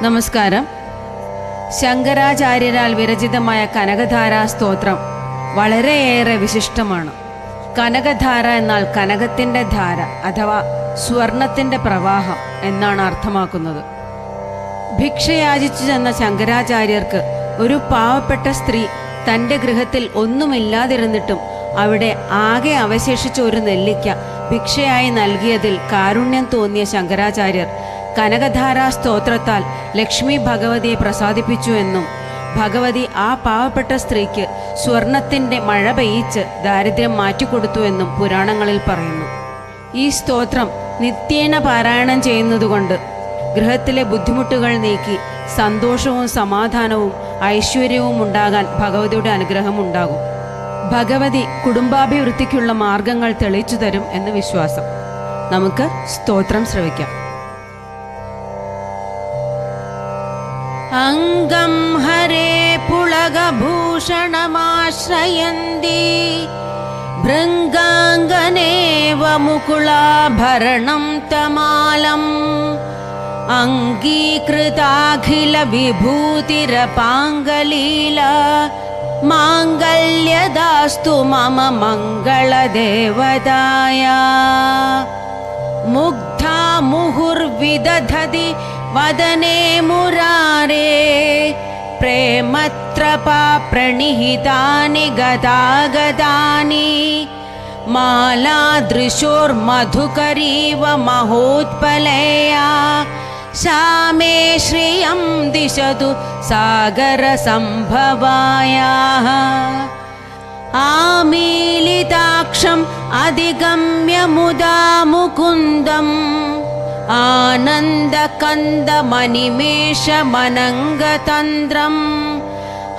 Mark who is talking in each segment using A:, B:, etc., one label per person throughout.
A: നമസ്കാരം. ശങ്കരാചാര്യരാൽ വിരചിതമായ കനകധാരാ സ്തോത്രം വളരെയേറെ വിശിഷ്ടമാണ്. കനകധാര എന്നാൽ കനകത്തിൻ്റെ ധാര അഥവാ സ്വർണത്തിൻ്റെ പ്രവാഹം എന്നാണ് അർത്ഥമാക്കുന്നത്. ഭിക്ഷയാചിച്ചു ചെന്ന ശങ്കരാചാര്യർക്ക് ഒരു പാവപ്പെട്ട സ്ത്രീ തൻ്റെ ഗൃഹത്തിൽ ഒന്നുമില്ലാതിരുന്നിട്ടും അവിടെ ആകെ അവശേഷിച്ച ഒരു നെല്ലിക്ക ഭിക്ഷയായി നൽകിയതിൽ കാരുണ്യം തോന്നിയ ശങ്കരാചാര്യർ കനകധാരാ സ്തോത്രത്താൽ ലക്ഷ്മി ഭഗവതിയെ പ്രസാദിപ്പിച്ചു എന്നും ഭഗവതി ആ പാവപ്പെട്ട സ്ത്രീക്ക് സ്വർണത്തിൻ്റെ മഴ പെയ്യിച്ച് ദാരിദ്ര്യം മാറ്റിക്കൊടുത്തു എന്നും പുരാണങ്ങളിൽ പറയുന്നു. ഈ സ്തോത്രം നിത്യേന പാരായണം ചെയ്യുന്നതുകൊണ്ട് ഗൃഹത്തിലെ ബുദ്ധിമുട്ടുകൾ നീക്കി സന്തോഷവും സമാധാനവും ഐശ്വര്യവും ഉണ്ടാകാൻ ഭഗവതിയുടെ അനുഗ്രഹം ഉണ്ടാകും. ഭഗവതി കുടുംബാഭിവൃദ്ധിക്കുള്ള മാർഗങ്ങൾ തെളിയിച്ചു തരും എന്ന് വിശ്വാസം. നമുക്ക് സ്തോത്രം ശ്രവിക്കാം. അംഗം ഹരേ പുളകഭൂഷണമാശ്രയന്തി ഭൃംഗാംഗനേവ മുകുളാഭരണം തമാലം അംഗീകൃതാഖില വിഭൂതിരപാംഗലീല മാംഗല്യദാസ്തു മമ മംഗളദേവതായ. മുഗ്ധാ മുഹുർവിദധതി വദനെ മുരാരേ പ്രേമത്രപാ പ്രണിഹിതാനി ഗദാഗദാനി മാലാദൃശോർമധുകരീവ മഹോത്പലയാ ശ്യാമേ ശ്രിയം ദിശതു സാഗര സംഭവായാഃ. ആമീലിതാക്ഷം അധിഗമ്യ മുദാ മുകുന്ദം ആനന്ദകന്ദമനിമേഷമനംഗതന്ത്രം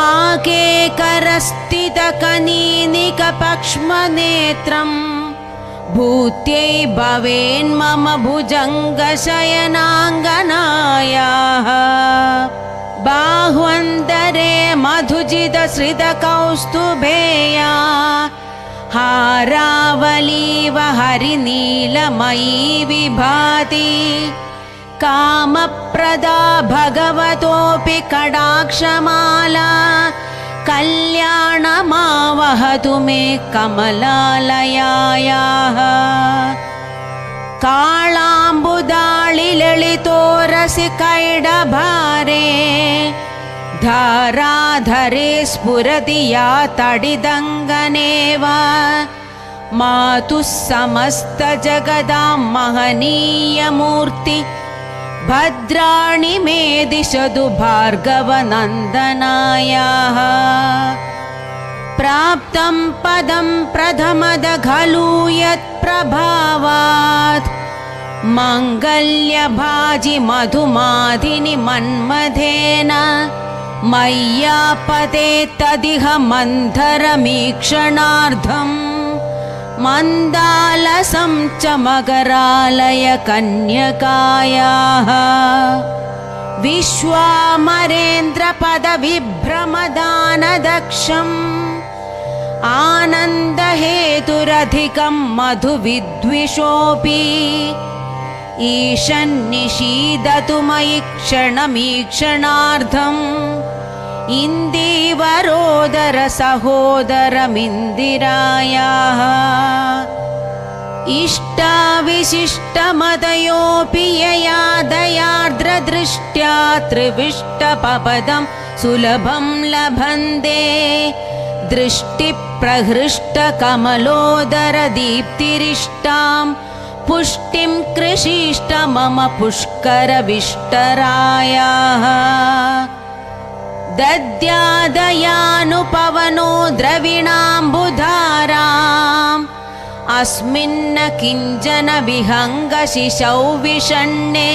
A: ആകേകരസ്ഥിതകനീനികപക്ഷ്മനേത്രം ഭൂത്यै ഭവേന്മമ ഭുജംഗശയനാംഗനായാः. ബാഹ്വന്തരേ മധുജിതശ്രിതകൗസ്തുഭേയാ ഹാരാവലീവ ഹരിനീലമയീ വിഭാതി കാമപ്രദാ ഭഗവതോപി കടാക്ഷമാലാ കല്യാണമാവഹതു മേ കമലാലയായാഃ. കാളാംബുദാളിലളിതോരസി കൈഡഭാരേ ധാരാധരേ സ്ഫുരതി യാ തടിദംഗനേവ മാതുഃ സമസ്ത ജഗദാം മഹനീയമൂർത്തി ഭദ്രാണി മേ ദിശതു ഭാർഗവനന്ദനായാഃ. പ്രാപ്തം പദം പ്രഥമദ ഖലു യത് പ്രഭാവാത് മംഗല്യഭാജി മധുമാധിനി മന്മഥേന മയ്യാപതേ തദിഹ മന്ധരമീക്ഷണാർത്ഥം മന്ദാലസം ച മകരാലയ കന്യകായാഃ. വിശ്വാമരേന്ദ്രപദ വിഭ്രമദാനദക്ഷം ആനന്ദഹേതുരധികം മധുവിദ്വിഷോപി ഈശന്നിഷീദതു മയി ക്ഷണമീക്ഷണാർത്ഥം ഇന്ദീവരോദര സഹോദരമിന്ദിരായാഃ. ഇഷ്ടാവിശിഷ്ടമതയോപി യയാ ദയാർദ്രദൃഷ്ട്യാ ത്രിവിഷ്ടപപദം സുലഭം ലഭന്തെ ദൃഷ്ടിപ്രഹൃഷ്ടകമലോദര ദീപ്തിരിഷ്ടാം പുഷ്ടിം കൃഷീഷ്ട മമ പുഷ്കരവിഷ്ടരായാഃ. ദദ്യാദയാനുപവനോ ദ്രവിണാംബുധാരാം അസ്മിന്ന കിഞ്ചന വിഹംഗശിശൗ വിഷണ്ണേ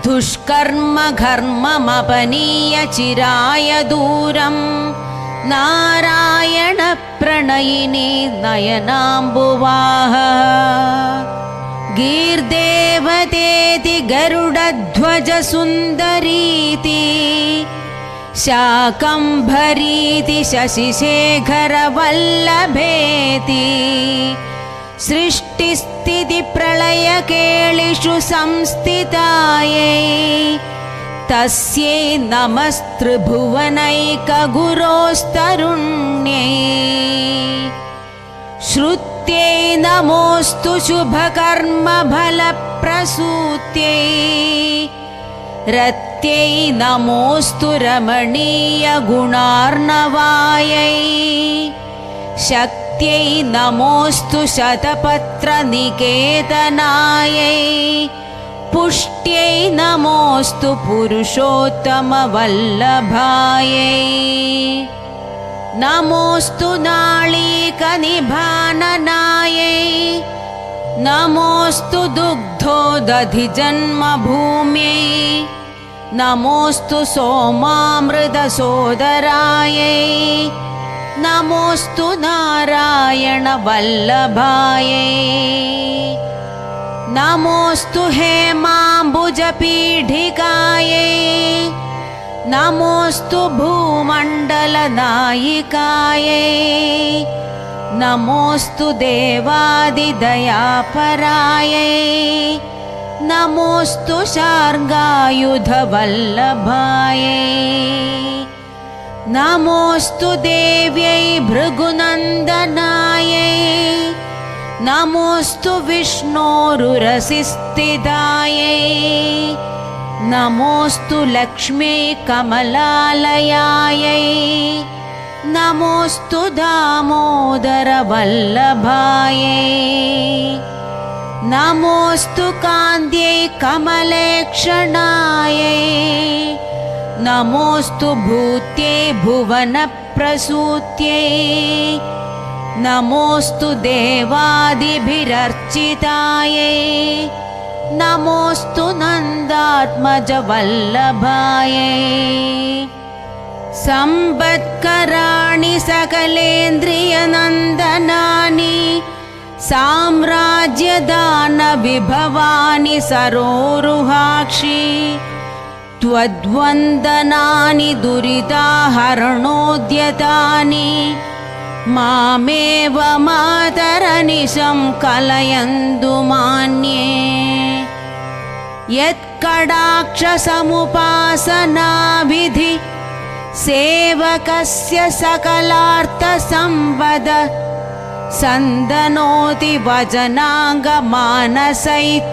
A: ദുഷ്കർമ്മ ഘർമ്മമപനീയ ചിരായ ദൂരം നാരായണ പ്രണയിനി നയനാംബുവാഹ. ഗീർദേവതേതി ഗരുഡധ്വജ സുന്ദരീതി ശാകംഭരീതി ശശിശേഖര വല്ലഭേതി സൃഷ്ടിസ്ഥിതി പ്രളയകേളിഷു സംസ്ഥിതായൈ तस्यै नमस्त्रिभुवनैकगुरोस्तरुण्यै श्रुत्यै नमोऽस्तु शुभकर्मफलप्रसूत्यै रत्यै नमोऽस्तु रमणीयगुणार्णवायै शक्त्यै नमोऽस्तु शतपत्रनिकेतनायै पुष्ट्यै नमोऽस्तु पुरुषोत्तमवल्लभायै नमोऽस्तु नाळीकनिभाननायै नमोऽस्तु दुग्धोदधिजन्मभूम्यै नमोऽस्तु सोमामृतसोदरायै नमोऽस्तु नारायणवल्लभायै नमोऽस्तु हेमाम्बुजपीठिकायै नमोऽस्तु भूमण्डलनायिकायै नमोऽस्तु देवादिदयापरायै नमोऽस्तु शार्ङ्गायुधवल्लभायै नमोऽस्तु देव्यै भृगुनन्दनायै नमोऽस्तु विष्णोरुरसिस्थितायै नमोऽस्तु लक्ष्मी कमलालयायै नमोऽस्तु दामोदरवल्लभायै नमोऽस्तु कान्त्यै कमलेक्षणायै नमोऽस्तु भूत्यै भुवनप्रसूत्यै नमोऽस्तु देवादिभिरर्चितायै नमोऽस्तु नन्दात्मजवल्लभायै सम्पत्कराणि सकलेन्द्रियनन्दनानि साम्राज्यदानविभवानि सरोरुहाक्षि त्वद्वन्दनानि दुरिताहरणोद्यतानि मामेव मातरनिशं कलयन्तु मान्ये यत्कटाक्षसमुपासनाविधि सेवकस्य सकलार्थसम्पद सन्दनोति वचनाङ्गमानसै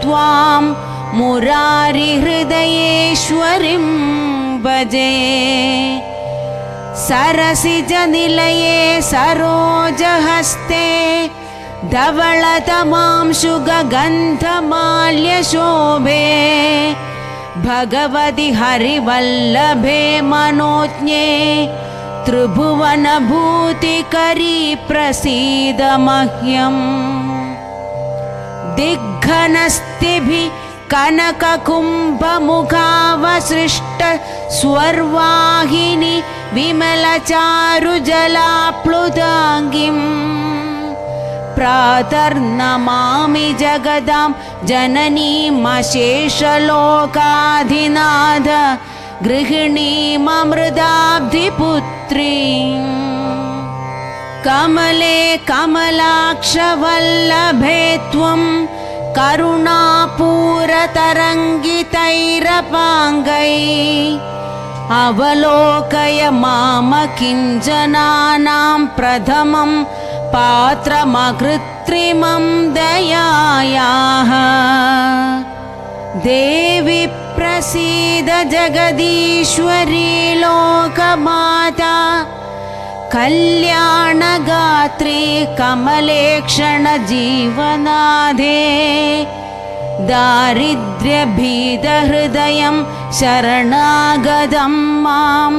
A: त्वां मुरारिहृदयेश्वरीं भजे सरसिजनिलये सरोजहस्ते धवलतमांशुगन्धमाल्यशोभे भगवति हरिवल्लभे मनोज्ञे त्रिभुवनभूतिकरी प्रसीद मह्यम् दिग्घनस्तिभिः कनककुम्भमुखावसृष्ट स्वर्वाहिनि विमलचारुजलाप्लुताङ्गिम् प्रातर्नमामि जगदां जननीमशेषलोकाधिनाथ गृहिणीममृताब्धिपुत्रीं कमले कमलाक्षवल्लभे त्वं करुणापूरतरङ्गितैरपाङ्गैः अवलोकय मामकिञ्जनानां प्रथमं पात्रमकृत्रिमं दयायाः देवि प्रसीद जगदीश्वरी लोकमाता कल्याणगात्री कमलेक्षणजीवनाधे दारिद्र्यभीतहृदयं शरणागतं माम्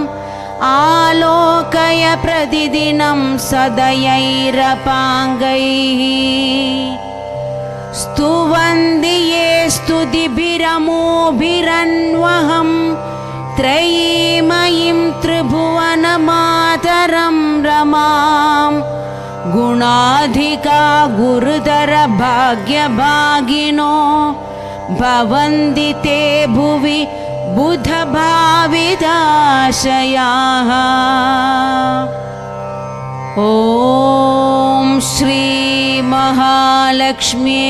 A: आलोकय प्रतिदिनं सदयैरपाङ्गैः स्तुवन्ति ये स्तुतिभिरमोभिरन्वहं त्रयीमयीं त्रिभुवनमातरं रमां गुणाधिका गुरुतरभाग्यभागिनो भवन्ति ते भुवि बुधभाविदाशयाः। ॐ श्री महालक्ष्म्यै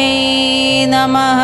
A: नमः।